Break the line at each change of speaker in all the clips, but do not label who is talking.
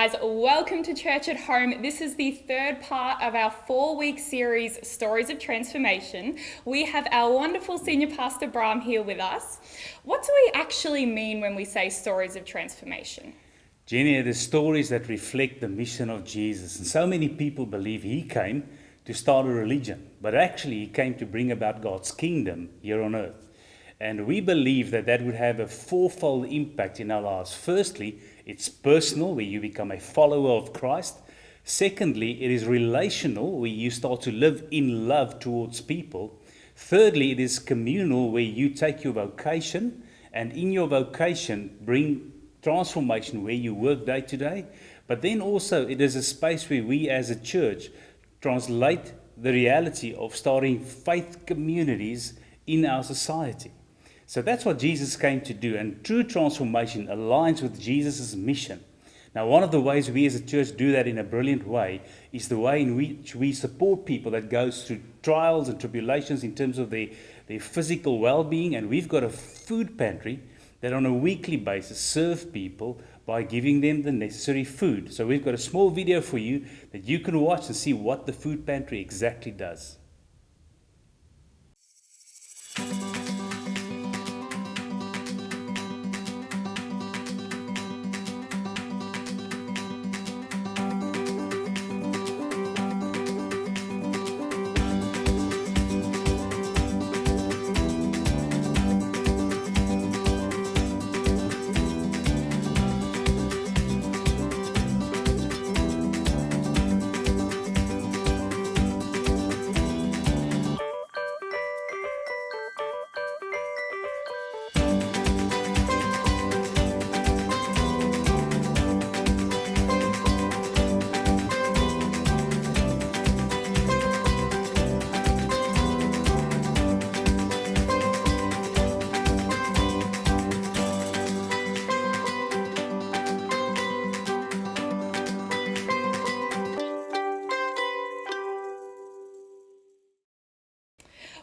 guys, welcome to Church at Home. This is the third part of our 4-week series, Stories of Transformation. We have our wonderful Senior Pastor Brahm here with us. What do we actually mean when we say stories of transformation?
Jenny, it is stories that reflect the mission of Jesus. And so many people believe he came to start a religion, but actually he came to bring about God's kingdom here on earth. And we believe that that would have a fourfold impact in our lives. Firstly, it's personal, where you become a follower of Christ. Secondly, it is relational, where you start to live in love towards people. Thirdly, it is communal, where you take your vocation and in your vocation bring transformation where you work day to day. But then also it is a space where we as a church translate the reality of starting faith communities in our society. So that's what Jesus came to do, and true transformation aligns with Jesus' mission. Now, one of the ways we as a church do that in a brilliant way is the way in which we support people that goes through trials and tribulations in terms of their physical well-being, and we've got a food pantry that on a weekly basis serve people by giving them the necessary food. So we've got a small video for you that you can watch and see what the food pantry exactly does.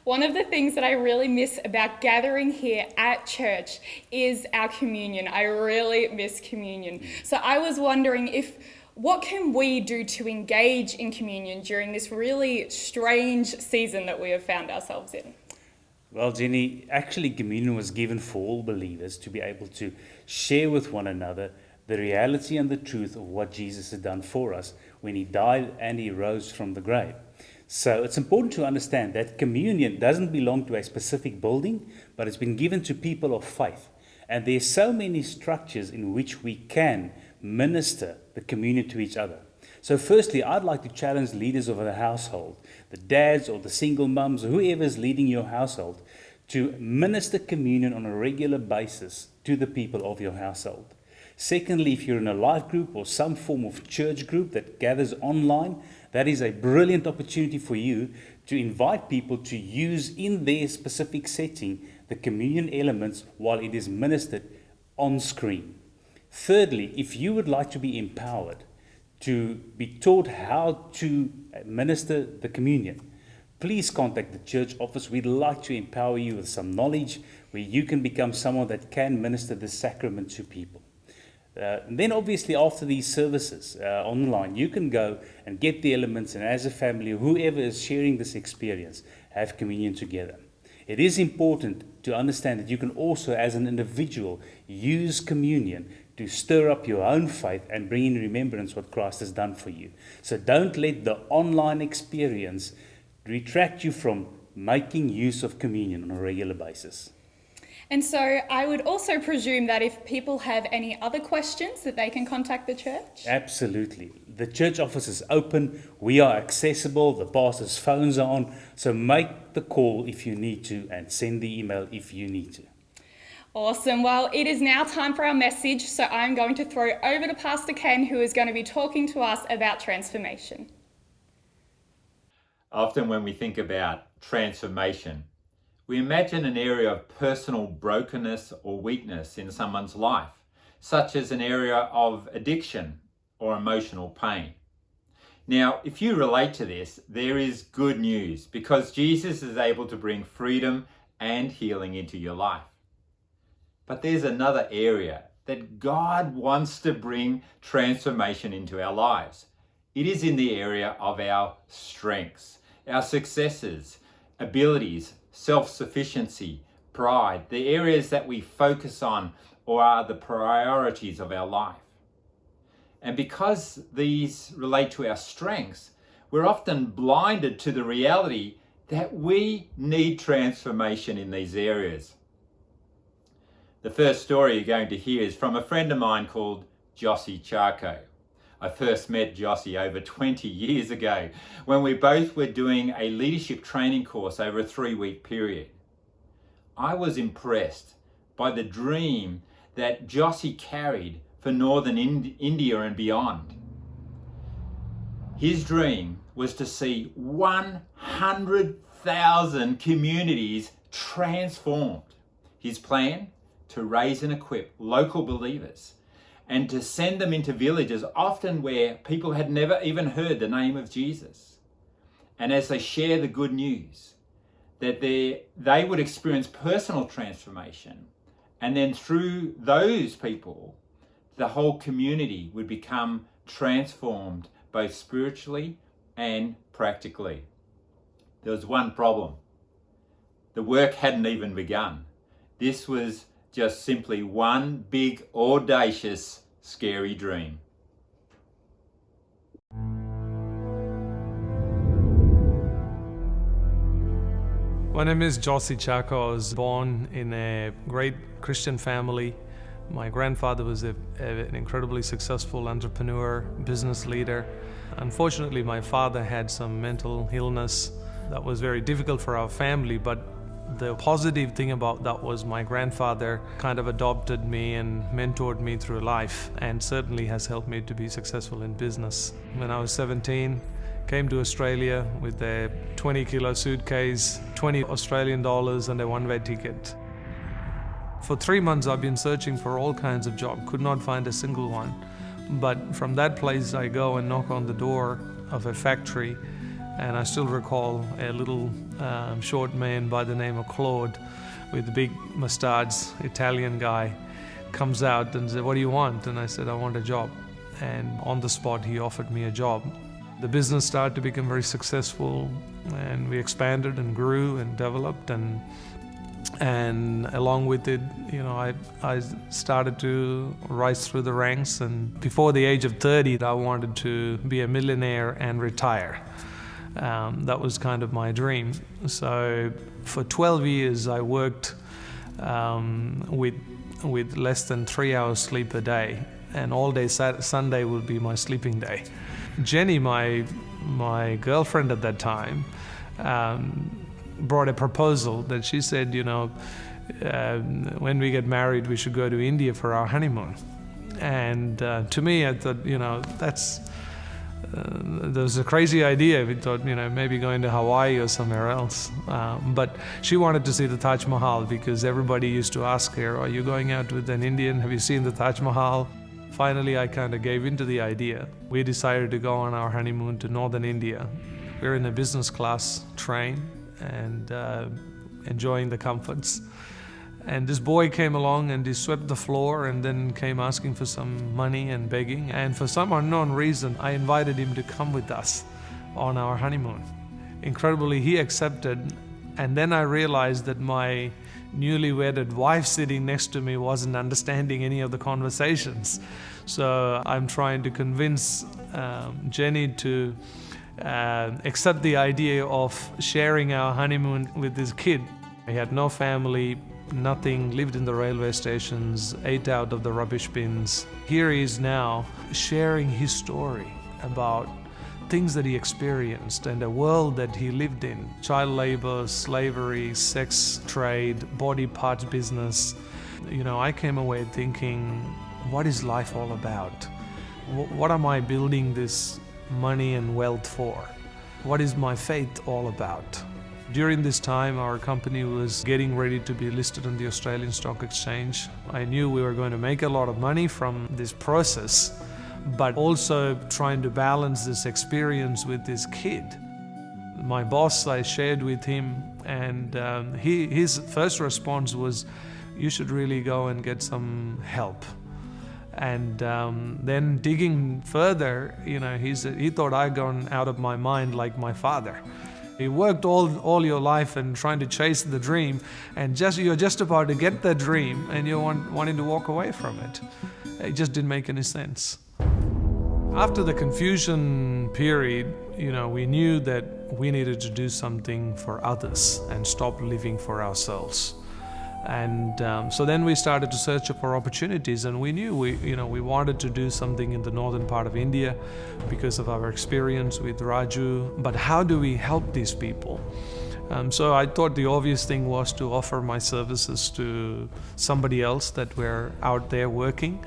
One of the things that I really miss about gathering here at church is our communion. I really miss communion. So I was wondering what can we do to engage in communion during this really strange season that we have found ourselves in?
Well, Jenny, actually communion was given for all believers to be able to share with one another the reality and the truth of what Jesus had done for us when he died and he rose from the grave. So it's important to understand that communion doesn't belong to a specific building, but it's been given to people of faith. And there's so many structures in which we can minister the communion to each other. So firstly, I'd like to challenge leaders of the household, the dads or the single mums, or whoever is leading your household, to minister communion on a regular basis to the people of your household. Secondly, if you're in a life group or some form of church group that gathers online, that is a brilliant opportunity for you to invite people to use in their specific setting the communion elements while it is ministered on screen. Thirdly, if you would like to be empowered to be taught how to minister the communion, please contact the church office. We'd like to empower you with some knowledge where you can become someone that can minister the sacrament to people. And then obviously after these services online, you can go and get the elements, and as a family, whoever is sharing this experience, have communion together. It is important to understand that you can also, as an individual, use communion to stir up your own faith and bring in remembrance what Christ has done for you. So don't let the online experience detract you from making use of communion on a regular basis.
And so I would also presume that if people have any other questions, that they can contact the church?
Absolutely. The church office is open. We are accessible. The pastor's phones are on. So make the call if you need to and send the email if you need to.
Awesome. Well, it is now time for our message. So I'm going to throw over to Pastor Ken, who is going to be talking to us about transformation.
Often when we think about transformation, we imagine an area of personal brokenness or weakness in someone's life, such as an area of addiction or emotional pain. Now, if you relate to this, there is good news because Jesus is able to bring freedom and healing into your life. But there's another area that God wants to bring transformation into our lives. It is in the area of our strengths, our successes, abilities, self-sufficiency, pride, the areas that we focus on or are the priorities of our life. And because these relate to our strengths, we're often blinded to the reality that we need transformation in these areas. The first story you're going to hear is from a friend of mine called Jossie Charco. I first met Jossie over 20 years ago when we both were doing a leadership training course over a 3-week period. I was impressed by the dream that Jossie carried for northern India and beyond. His dream was to see 100,000 communities transformed. His plan? To raise and equip local believers and to send them into villages, often where people had never even heard the name of Jesus. And as they share the good news, that they would experience personal transformation. And then through those people, the whole community would become transformed both spiritually and practically. There was one problem. The work hadn't even begun. This was just simply one big, audacious, scary dream.
My name is Jossie Charco. I was born in a great Christian family. My grandfather was an incredibly successful entrepreneur, business leader. Unfortunately, my father had some mental illness that was very difficult for our family, but the positive thing about that was my grandfather kind of adopted me and mentored me through life, and certainly has helped me to be successful in business. When I was 17, came to Australia with a 20-kilo suitcase, 20 Australian dollars and a one-way ticket. For 3 months I've been searching for all kinds of jobs, could not find a single one. But from that place I go and knock on the door of a factory, and I still recall a little short man by the name of Claude with a big mustache, Italian guy, comes out and said, "What do you want?" And I said, "I want a job." And on the spot he offered me a job. The business started to become very successful, and we expanded and grew and developed, and along with it, I started to rise through the ranks, and before the age of 30 I wanted to be a millionaire and retire. That was kind of my dream. So for 12 years I worked with less than 3 hours sleep a day, and all day Sunday would be my sleeping day. Jenny, my girlfriend at that time, brought a proposal that she said, when we get married we should go to India for our honeymoon. And to me, I thought, that was a crazy idea. We thought, maybe going to Hawaii or somewhere else. But she wanted to see the Taj Mahal because everybody used to ask her, "Are you going out with an Indian? Have you seen the Taj Mahal?" Finally, I kind of gave in to the idea. We decided to go on our honeymoon to northern India. We were in a business class train and enjoying the comforts. And this boy came along and he swept the floor and then came asking for some money and begging. And for some unknown reason, I invited him to come with us on our honeymoon. Incredibly, he accepted. And then I realized that my newly wedded wife sitting next to me wasn't understanding any of the conversations. So I'm trying to convince Jenny to accept the idea of sharing our honeymoon with this kid. He had no family, nothing, lived in the railway stations, ate out of the rubbish bins. Here he is now sharing his story about things that he experienced and a world that he lived in. Child labor, slavery, sex trade, body parts business. I came away thinking, what is life all about? What am I building this money and wealth for? What is my faith all about? During this time, our company was getting ready to be listed on the Australian Stock Exchange. I knew we were going to make a lot of money from this process, but also trying to balance this experience with this kid. My boss, I shared with him, and his first response was, "You should really go and get some help. And then digging further, he thought I'd gone out of my mind like my father. You worked all your life and trying to chase the dream, and you're just about to get the dream, and you're wanting to walk away from it. It just didn't make any sense. After the confusion period, we knew that we needed to do something for others and stop living for ourselves. And so then we started to search for opportunities, and we knew we wanted to do something in the northern part of India because of our experience with Raju. But how do we help these people? So I thought the obvious thing was to offer my services to somebody else that were out there working,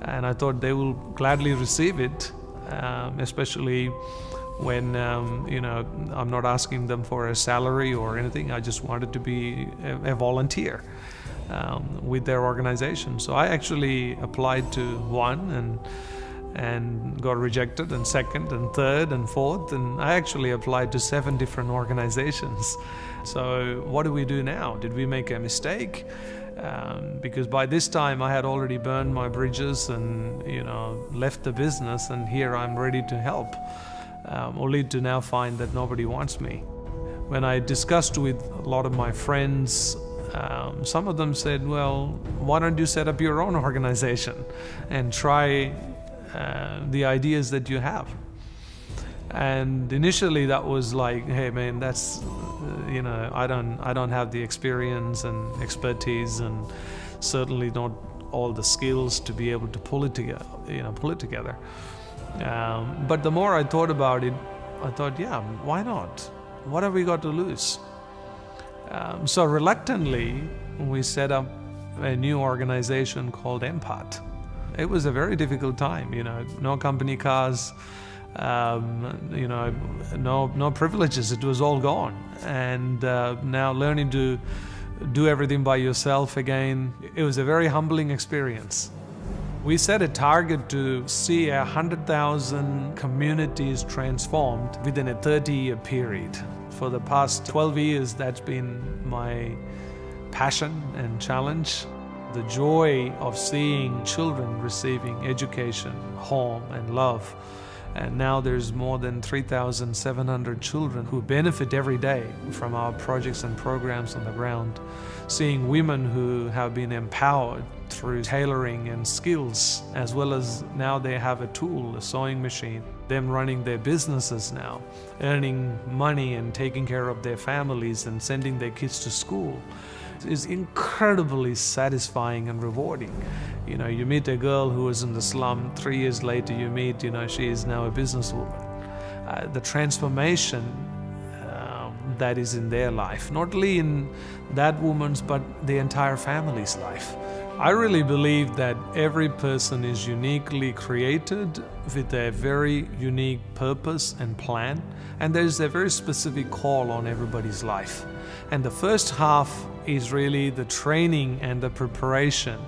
and I thought they will gladly receive it, especially when I'm not asking them for a salary or anything. I just wanted to be a volunteer with their organization. So I actually applied to one and got rejected, and second and third and fourth, and I actually applied to 7 different organizations. So what do we do now? Did we make a mistake? Because by this time I had already burned my bridges and left the business, and here I'm ready to help. Only to now find that nobody wants me. When I discussed with a lot of my friends, some of them said, well, why don't you set up your own organization and try the ideas that you have? And initially that was like, hey man, that's I don't have the experience and expertise, and certainly not all the skills to be able to pull it together. But the more I thought about it, I thought, yeah, why not? What have we got to lose? So reluctantly, we set up a new organization called Empath. It was a very difficult time, no company cars, no privileges. It was all gone. And now learning to do everything by yourself again, it was a very humbling experience. We set a target to see 100,000 communities transformed within a 30-year period. For the past 12 years, that's been my passion and challenge. The joy of seeing children receiving education, home, and love. And now there's more than 3,700 children who benefit every day from our projects and programs on the ground. Seeing women who have been empowered through tailoring and skills, as well as now they have a tool, a sewing machine, them running their businesses now, earning money and taking care of their families and sending their kids to school, is incredibly satisfying and rewarding. You meet a girl who was in the slum, 3 years later you meet, she is now a businesswoman. The transformation that is in their life, not only in that woman's, but the entire family's life. I really believe that every person is uniquely created with a very unique purpose and plan, and there's a very specific call on everybody's life. And the first half is really the training and the preparation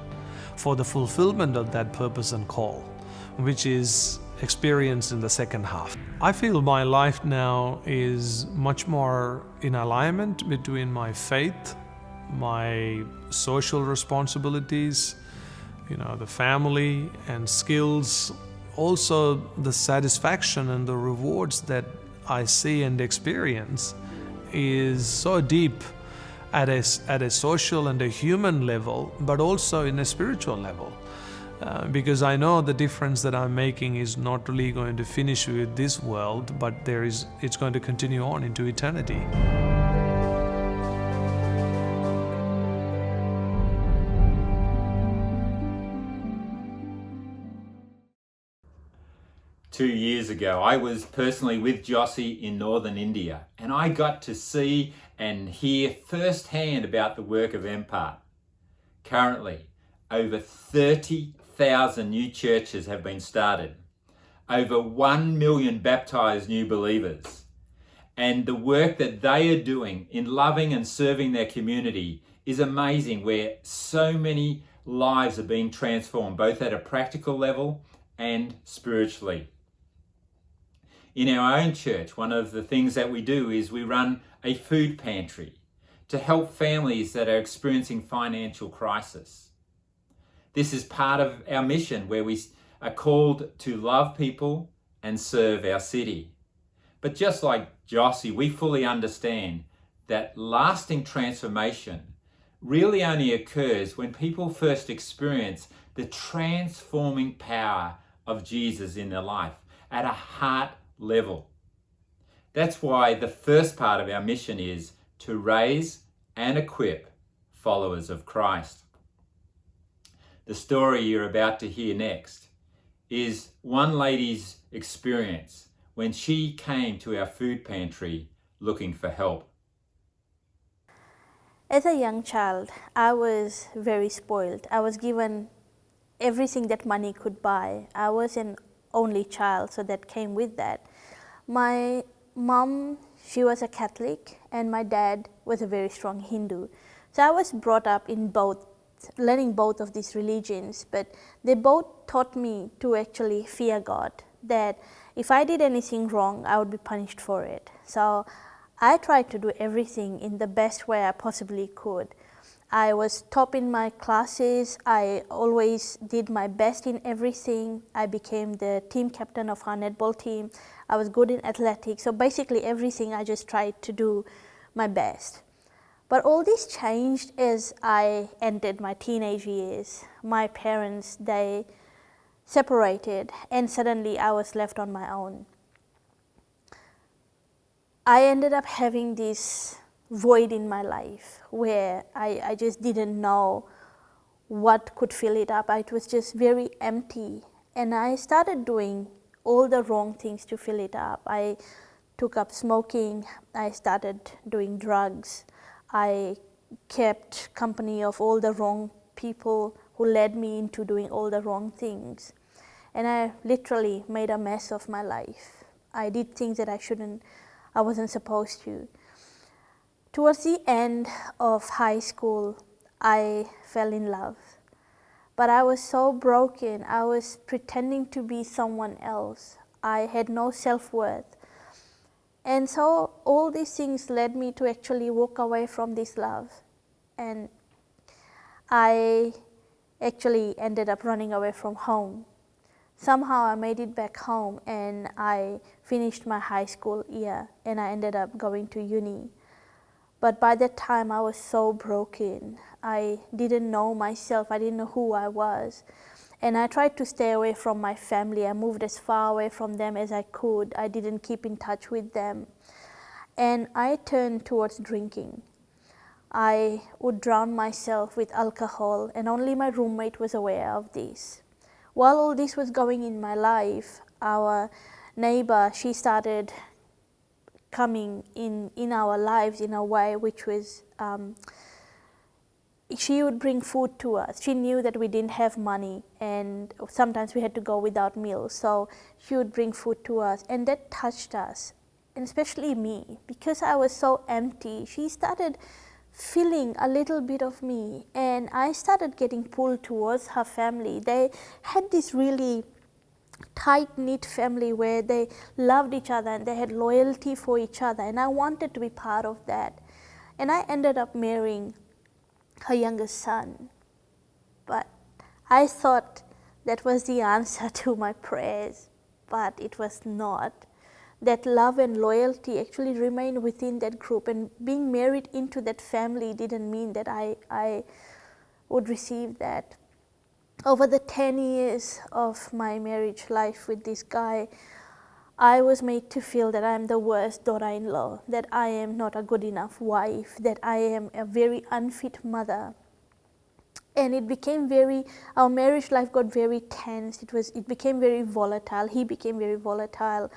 for the fulfillment of that purpose and call, which is experienced in the second half. I feel my life now is much more in alignment between my faith, my social responsibilities, the family and skills, also the satisfaction and the rewards that I see and experience is so deep at a social and a human level, but also in a spiritual level. Because I know the difference that I'm making is not really going to finish with this world, but it's going to continue on into eternity.
Two years ago, I was personally with Jossie in northern India, and I got to see and hear firsthand about the work of Empath. Currently, over 30,000 new churches have been started, over 1 million baptized new believers, and the work that they are doing in loving and serving their community is amazing, where so many lives are being transformed, both at a practical level and spiritually. In our own church, one of the things that we do is we run a food pantry to help families that are experiencing financial crisis. This is part of our mission where we are called to love people and serve our city. But just like Jossie, we fully understand that lasting transformation really only occurs when people first experience the transforming power of Jesus in their life at a heart level. That's why the first part of our mission is to raise and equip followers of Christ. The story you're about to hear next is one lady's experience when she came to our food pantry looking for help.
As a young child, I was very spoiled. I was given everything that money could buy. I was an only child, so that came with that. My mom, she was a Catholic, and my dad was a very strong Hindu. So I was brought up in both, learning both of these religions, but they both taught me to actually fear God, that if I did anything wrong, I would be punished for it. So I tried to do everything in the best way I possibly could. I was top in my classes. I always did my best in everything. I became the team captain of our netball team. I was good in athletics. So basically everything I just tried to do my best. But all this changed as I entered my teenage years. My parents, they separated, and suddenly I was left on my own. I ended up having this void in my life where I just didn't know what could fill it up. It was just very empty, and I started doing all the wrong things to fill it up. I took up smoking, I started doing drugs, I kept company of all the wrong people who led me into doing all the wrong things, and I literally made a mess of my life. I did things that I wasn't supposed to. Towards the end of high school, I fell in love. But I was so broken. I was pretending to be someone else. I had no self-worth. And so all these things led me to actually walk away from this love. And I actually ended up running away from home. Somehow I made it back home, and I finished my high school year, and I ended up going to uni. But by that time I was so broken. I didn't know myself. I didn't know who I was. And I tried to stay away from my family. I moved as far away from them as I could. I didn't keep in touch with them. And I turned towards drinking. I would drown myself with alcohol, and only my roommate was aware of this. While all this was going in my life, our neighbor, she started coming in our lives in a way which was, she would bring food to us. She knew that we didn't have money, and sometimes we had to go without meals, so she would bring food to us, and that touched us, and especially me, because I was so empty. She started filling a little bit of me, and I started getting pulled towards her family. They had this really tight-knit family where they loved each other and they had loyalty for each other, and I wanted to be part of that. And I ended up marrying her youngest son. But I thought that was the answer to my prayers, but it was not. That love and loyalty actually remained within that group, and being married into that family didn't mean that I would receive that. Over the 10 years of my marriage life with this guy, I was made to feel that I am the worst daughter-in-law, that I am not a good enough wife, that I am a very unfit mother. And it became our marriage life got very tense. It became very volatile. He became very volatile.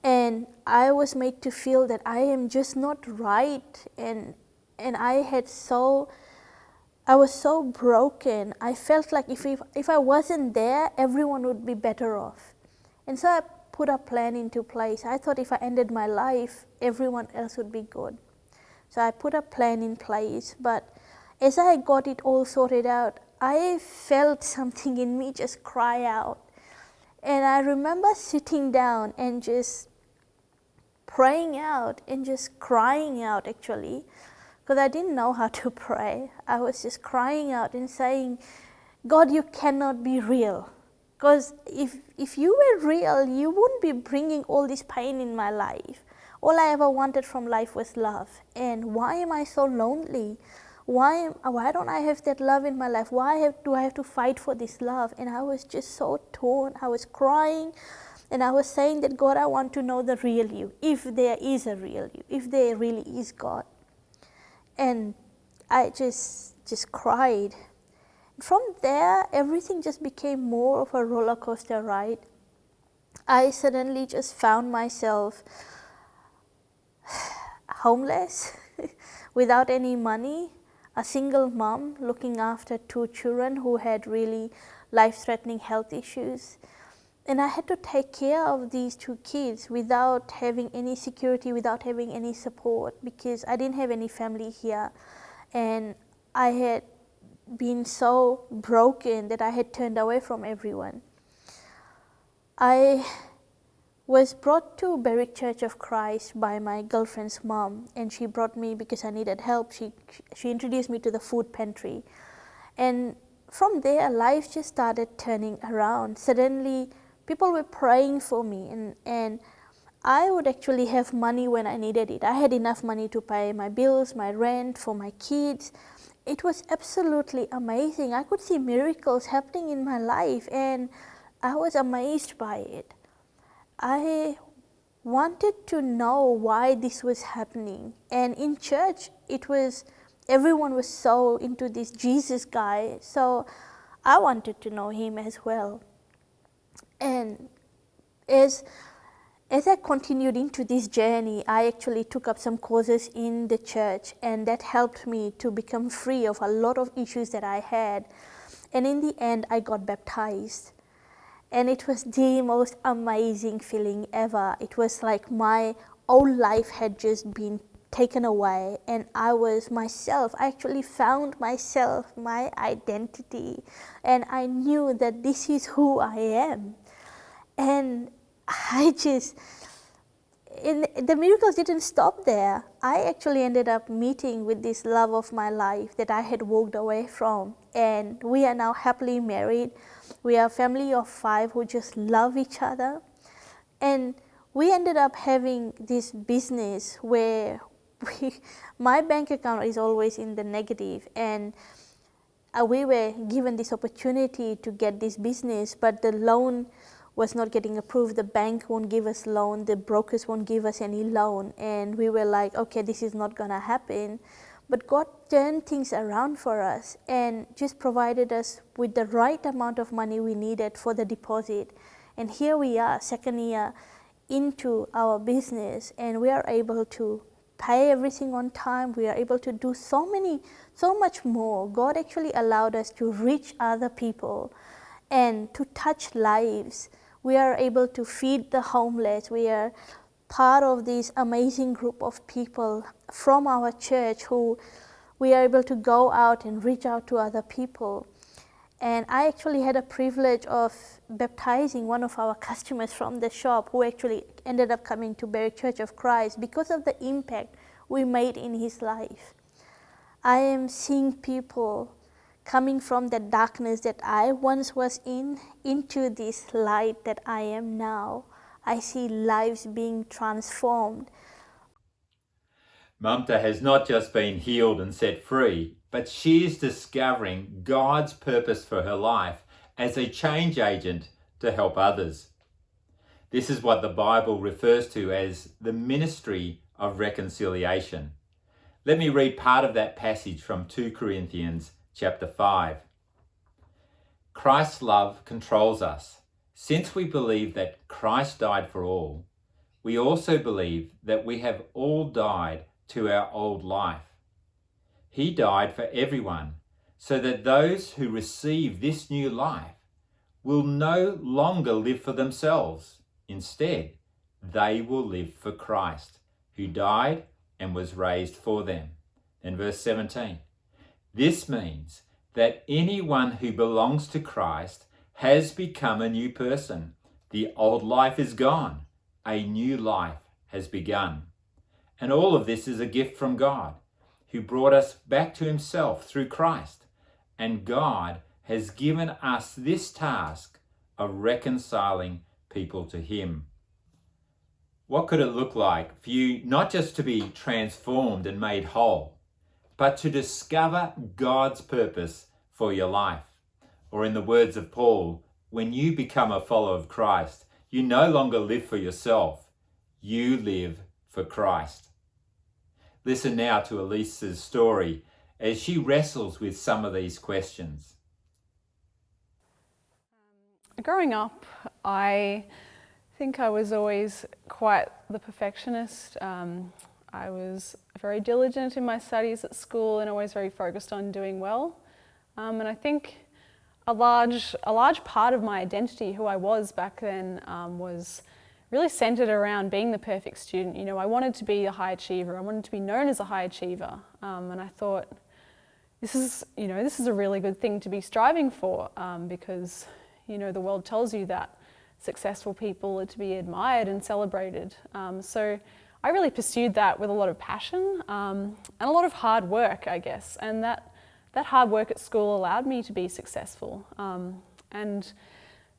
And I was made to feel that I am just not right, and I was so broken. I felt like if I wasn't there, everyone would be better off. And so I put a plan into place. I thought if I ended my life, everyone else would be good. So I put a plan in place, but as I got it all sorted out, I felt something in me just cry out. And I remember sitting down and just praying out and just crying out, actually, because I didn't know how to pray. I was just crying out and saying, God, you cannot be real. Because if you were real, you wouldn't be bringing all this pain in my life. All I ever wanted from life was love. And why am I so lonely? Why don't I have that love in my life? Do I have to fight for this love? And I was just so torn. I was crying. And I was saying that, God, I want to know the real you, if there is a real you, if there really is God. And I just cried. From there, everything just became more of a roller coaster ride. I suddenly just found myself homeless, without any money, a single mom looking after 2 children who had really life-threatening health issues. And I had to take care of these 2 kids without having any security, without having any support, because I didn't have any family here. And I had been so broken that I had turned away from everyone. I was brought to Berwick Church of Christ by my girlfriend's mom, and she brought me because I needed help. She introduced me to the food pantry. And from there, life just started turning around. Suddenly, people were praying for me, and I would actually have money when I needed it. I had enough money to pay my bills, my rent, for my kids. It was absolutely amazing. I could see miracles happening in my life, and I was amazed by it. I wanted to know why this was happening. And in church, everyone was so into this Jesus guy, so I wanted to know him as well. And as I continued into this journey, I actually took up some courses in the church, and that helped me to become free of a lot of issues that I had. And in the end, I got baptized. And it was the most amazing feeling ever. It was like my old life had just been taken away, and I was myself. I actually found myself, my identity, and I knew that this is who I am. And the miracles didn't stop there. I actually ended up meeting with this love of my life that I had walked away from, and we are now happily married. We are a family of 5 who just love each other. And we ended up having this business where my bank account is always in the negative, and we were given this opportunity to get this business, but the loan was not getting approved. The bank won't give us loan, the brokers won't give us any loan, and we were like, okay, this is not gonna happen. But God turned things around for us and just provided us with the right amount of money we needed for the deposit. And here we are, 2nd year into our business, and we are able to pay everything on time. We are able to do so much more. God actually allowed us to reach other people and to touch lives. We are able to feed the homeless. We are part of this amazing group of people from our church who we are able to go out and reach out to other people. And I actually had a privilege of baptizing one of our customers from the shop, who actually ended up coming to Berwick Church of Christ because of the impact we made in his life. I am seeing people coming from the darkness that I once was in into this light that I am now. I see lives being transformed.
Mamta has not just been healed and set free, but she is discovering God's purpose for her life as a change agent to help others. This is what the Bible refers to as the ministry of reconciliation. Let me read part of that passage from 2 Corinthians chapter 5. Christ's love controls us. Since we believe that Christ died for all, we also believe that we have all died to our old life. He died for everyone, so that those who receive this new life will no longer live for themselves. Instead, they will live for Christ, who died and was raised for them. And verse 17. This means that anyone who belongs to Christ has become a new person. The old life is gone. A new life has begun. And all of this is a gift from God, who brought us back to himself through Christ. And God has given us this task of reconciling people to him. What could it look like for you not just to be transformed and made whole, but to discover God's purpose for your life? Or in the words of Paul, when you become a follower of Christ, you no longer live for yourself, you live for Christ. Listen now to Elisa's story as she wrestles with some of these questions.
Growing up, I think I was always quite the perfectionist. I was very diligent in my studies at school and always very focused on doing well. And I think a large part of my identity, who I was back then, was really centered around being the perfect student. You know, I wanted to be a high achiever. I wanted to be known as a high achiever. And I thought, this is a really good thing to be striving for, because, you know, the world tells you that successful people are to be admired and celebrated. So I really pursued that with a lot of passion and a lot of hard work, I guess. And that hard work at school allowed me to be successful. And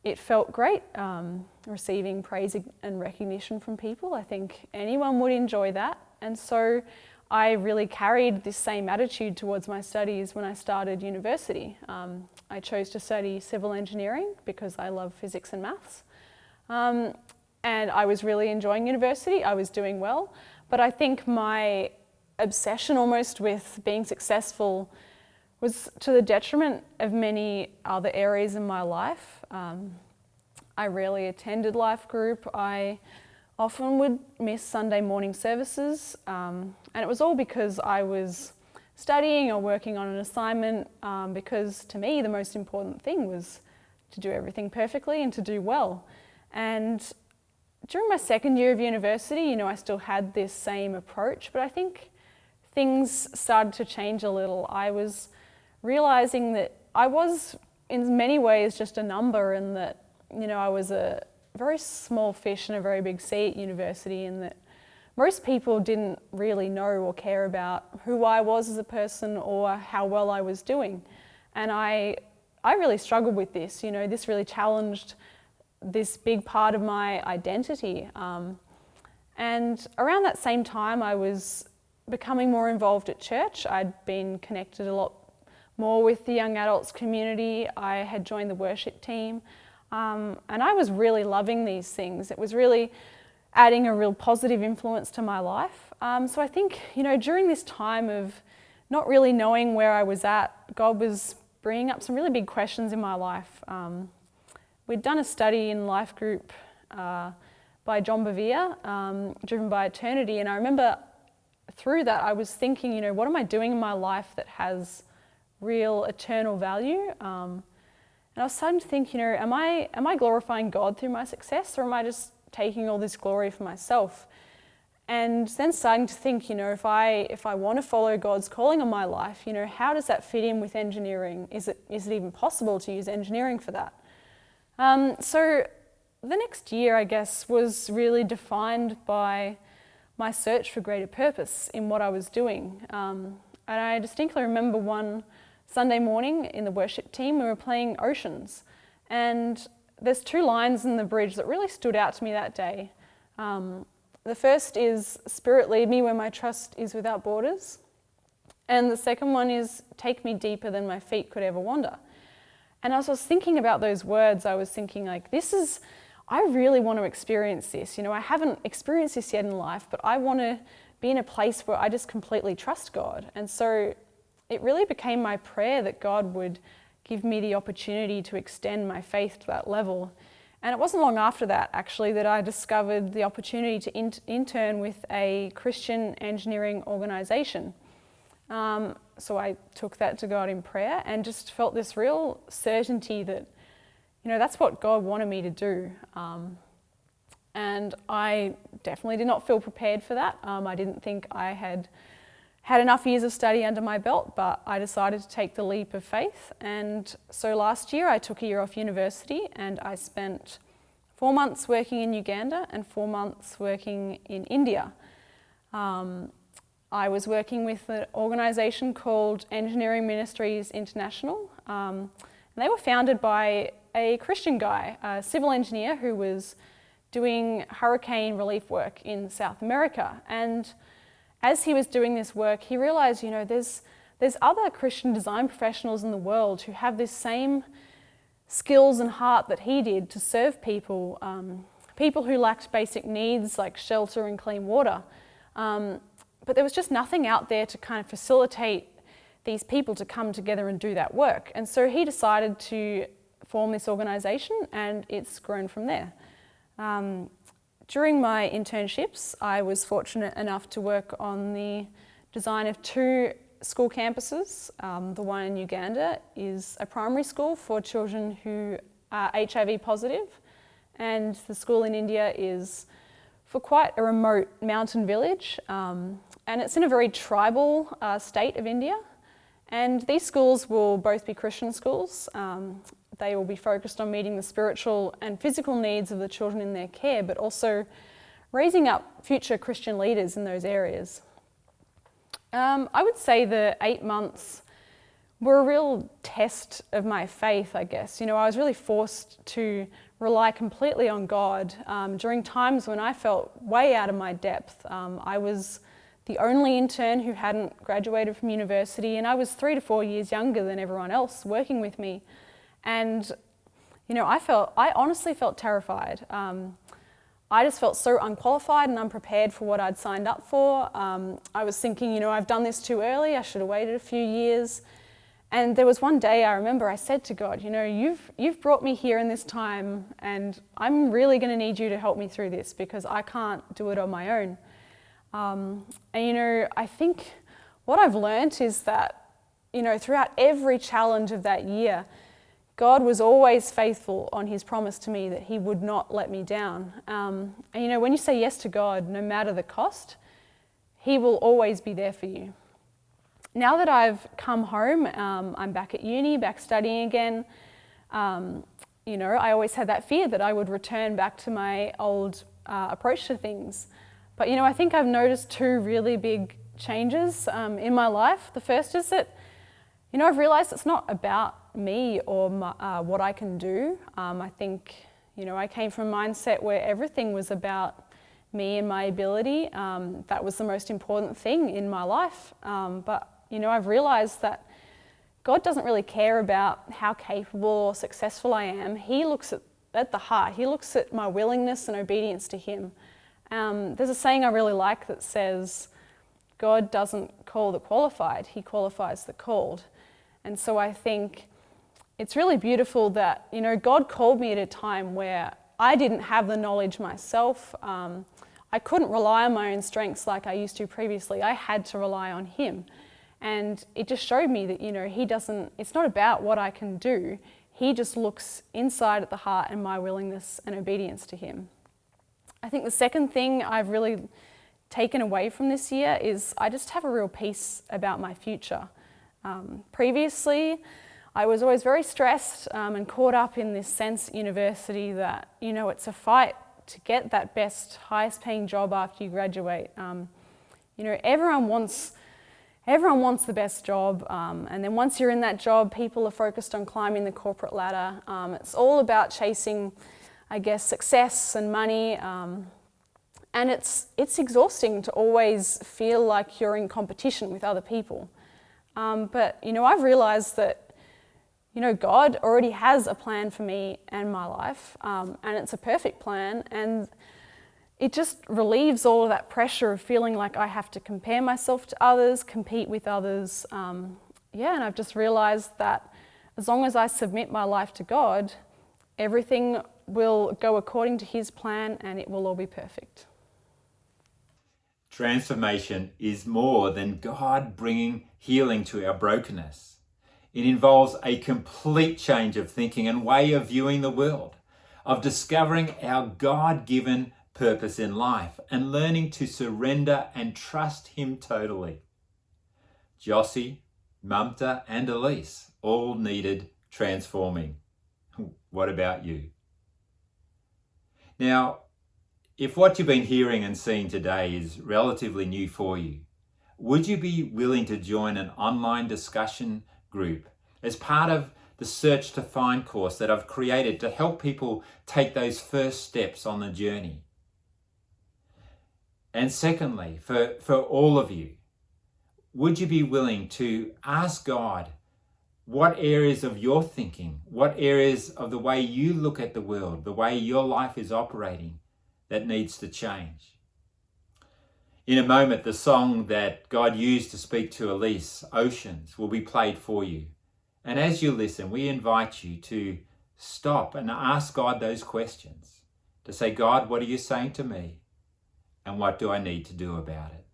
it felt great receiving praise and recognition from people. I think anyone would enjoy that. And so I really carried this same attitude towards my studies when I started university. I chose to study civil engineering because I love physics and maths. And I was really enjoying university. I was doing well. But I think my obsession almost with being successful was to the detriment of many other areas in my life. I rarely attended life group. I often would miss Sunday morning services, and it was all because I was studying or working on an assignment, because to me the most important thing was to do everything perfectly and to do well. And during my second year of university, you know, I still had this same approach, but I think things started to change a little. I was realizing that I was in many ways just a number, and that, you know, I was a very small fish in a very big sea at university, and that most people didn't really know or care about who I was as a person or how well I was doing. And I really struggled with this. You know, this really challenged this big part of my identity. And around that same time, I was becoming more involved at church. I'd been connected a lot more with the young adults community. I had joined the worship team. And I was really loving these things. It was really adding a real positive influence to my life. So I think, you know, during this time of not really knowing where I was at, God was bringing up some really big questions in my life. We'd done a study in life group by John Bevere, Driven by Eternity, and I remember through that I was thinking, you know, what am I doing in my life that has real eternal value? And I was starting to think, you know, am I glorifying God through my success, or am I just taking all this glory for myself? And then starting to think, you know, if I want to follow God's calling on my life, you know, how does that fit in with engineering? Is it even possible to use engineering for that? So the next year, I guess, was really defined by my search for greater purpose in what I was doing. And I distinctly remember one Sunday morning in the worship team, we were playing Oceans. And there's two lines in the bridge that really stood out to me that day. The first is, "Spirit, lead me where my trust is without borders." And the second one is, "Take me deeper than my feet could ever wander." And as I was thinking about those words, I was thinking, like, I really want to experience this. You know, I haven't experienced this yet in life, but I want to be in a place where I just completely trust God. And so it really became my prayer that God would give me the opportunity to extend my faith to that level. And it wasn't long after that, actually, that I discovered the opportunity to intern with a Christian engineering organisation. So I took that to God in prayer and just felt this real certainty that, you know, that's what God wanted me to do. And I definitely did not feel prepared for that. I didn't think I had enough years of study under my belt, but I decided to take the leap of faith. And so last year I took a year off university and I spent 4 months working in Uganda and 4 months working in India. I was working with an organisation called Engineering Ministries International, and And they were founded by a Christian guy, a civil engineer who was doing hurricane relief work in South America. And as he was doing this work, he realized, there's other Christian design professionals in the world who have this same skills and heart that he did to serve people, people who lacked basic needs like shelter and clean water. But there was just nothing out there to kind of facilitate these people to come together and do that work. And so he decided to form this organisation, and it's grown from there. During my internships, I was fortunate enough to work on the design of 2 school campuses. The one in Uganda is a primary school for children who are HIV positive, and the school in India is for quite a remote mountain village, and it's in a very tribal state of India. And these schools will both be Christian schools. They will be focused on meeting the spiritual and physical needs of the children in their care, but also raising up future Christian leaders in those areas. I would say the 8 months were a real test of my faith, I guess. I was really forced to rely completely on God during times when I felt way out of my depth. I was the only intern who hadn't graduated from university, and I was 3 to 4 years younger than everyone else working with me. And, I honestly felt terrified. I just felt so unqualified and unprepared for what I'd signed up for. I was thinking, I've done this too early, I should have waited a few years. And there was one day I remember I said to God, you've brought me here in this time, and I'm really going to need you to help me through this because I can't do it on my own. I think what I've learnt is that, throughout every challenge of that year, God was always faithful on his promise to me that he would not let me down. When you say yes to God, no matter the cost, he will always be there for you. Now that I've come home, I'm back at uni, back studying again. I always had that fear that I would return back to my old approach to things. But, I think I've noticed 2 really big changes in my life. The first is that, I've realised it's not about me or what I can do. I think, I came from a mindset where everything was about me and my ability. That was the most important thing in my life. But, I've realised that God doesn't really care about how capable or successful I am. He looks at the heart. He looks at my willingness and obedience to him. There's a saying I really like that says, God doesn't call the qualified, he qualifies the called. And so I think it's really beautiful that, God called me at a time where I didn't have the knowledge myself. I couldn't rely on my own strengths like I used to previously. I had to rely on him. And it just showed me that, it's not about what I can do. He just looks inside at the heart and my willingness and obedience to him. I think the second thing I've really taken away from this year is I just have a real peace about my future. Previously, I was always very stressed and caught up in this sense at university that, it's a fight to get that best, highest paying job after you graduate. Everyone wants the best job, and then once you're in that job, people are focused on climbing the corporate ladder. It's all about chasing, I guess, success and money, and it's exhausting to always feel like you're in competition with other people. But I've realised that God already has a plan for me and my life, and it's a perfect plan, and it just relieves all of that pressure of feeling like I have to compare myself to others, compete with others. And I've just realised that as long as I submit my life to God, everything will go according to his plan and it will all be perfect.
Transformation is more than God bringing healing to our brokenness. It involves a complete change of thinking and way of viewing the world, of discovering our God-given purpose in life and learning to surrender and trust him totally. Jossie, Mamta and Elise all needed transforming. What about you? Now, if what you've been hearing and seeing today is relatively new for you, would you be willing to join an online discussion group as part of the Search to Find course that I've created to help people take those first steps on the journey. And secondly, for all of you, would you be willing to ask God what areas of your thinking, what areas of the way you look at the world, the way your life is operating, that needs to change? In a moment, the song that God used to speak to Elise, Oceans, will be played for you. And as you listen, we invite you to stop and ask God those questions, to say, God, what are you saying to me? And what do I need to do about it?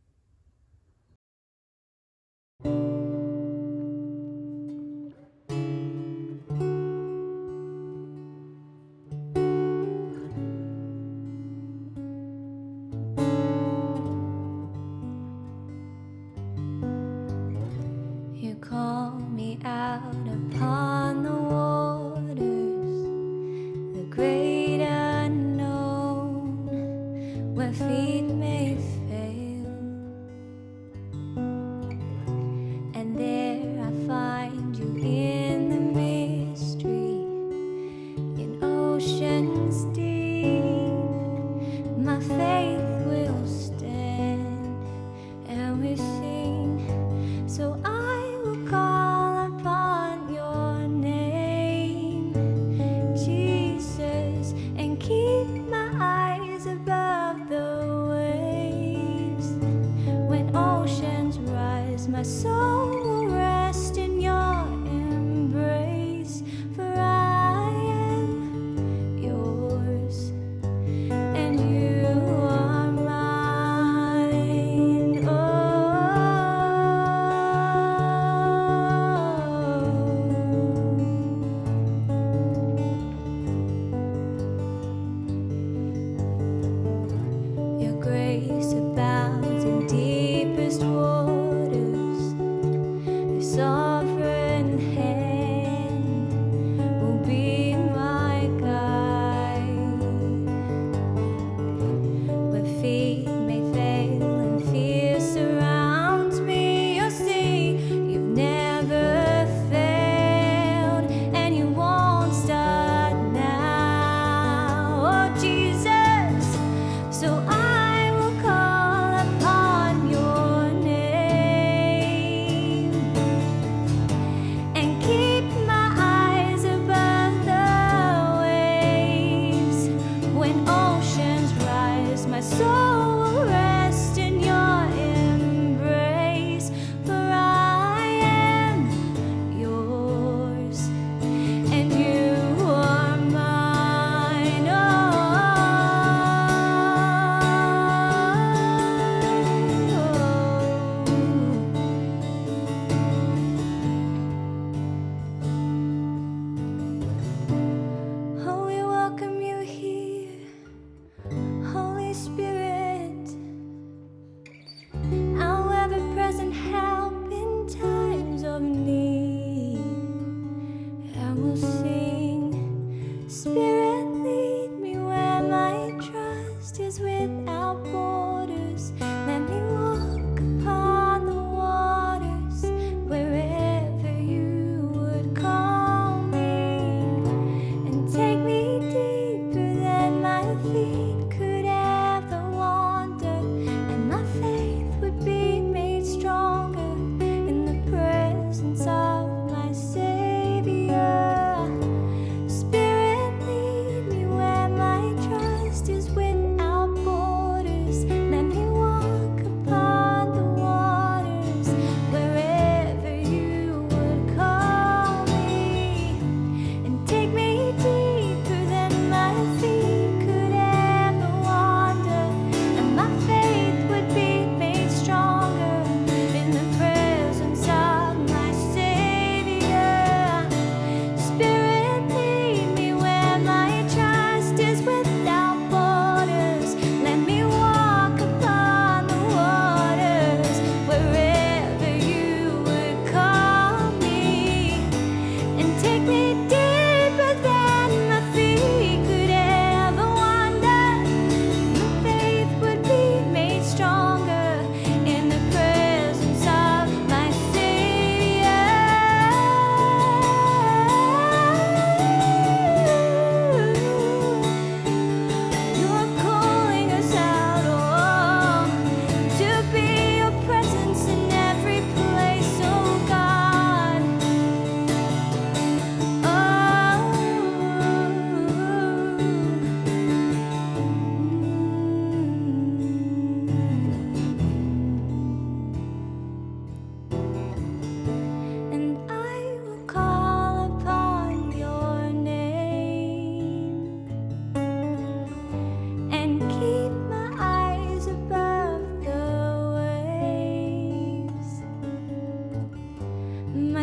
You call me out upon the waters, the great unknown, where feet may fail.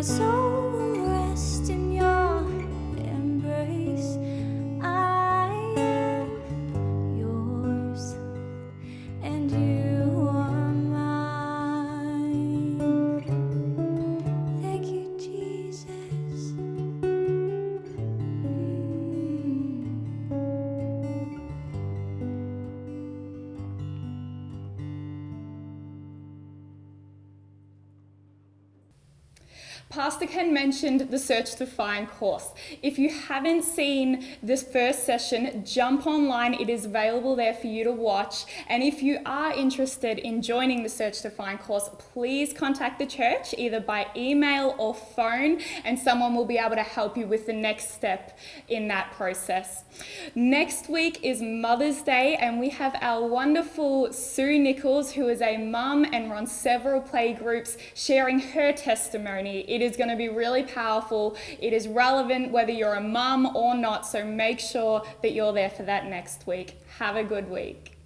soul will rest in your embrace. I am yours, and you are mine. Thank you, Jesus.
Pastor Ken mentioned the Search to Find course. If you haven't seen this first session, jump online. It is available there for you to watch. And if you are interested in joining the Search to Find course, please contact the church either by email or phone, and someone will be able to help you with the next step in that process. Next week is Mother's Day, and we have our wonderful Sue Nichols, who is a mum and runs several play groups, sharing her testimony. It is going to be really powerful. It is relevant whether you're a mum or not, so make sure that you're there for that next week. Have a good week.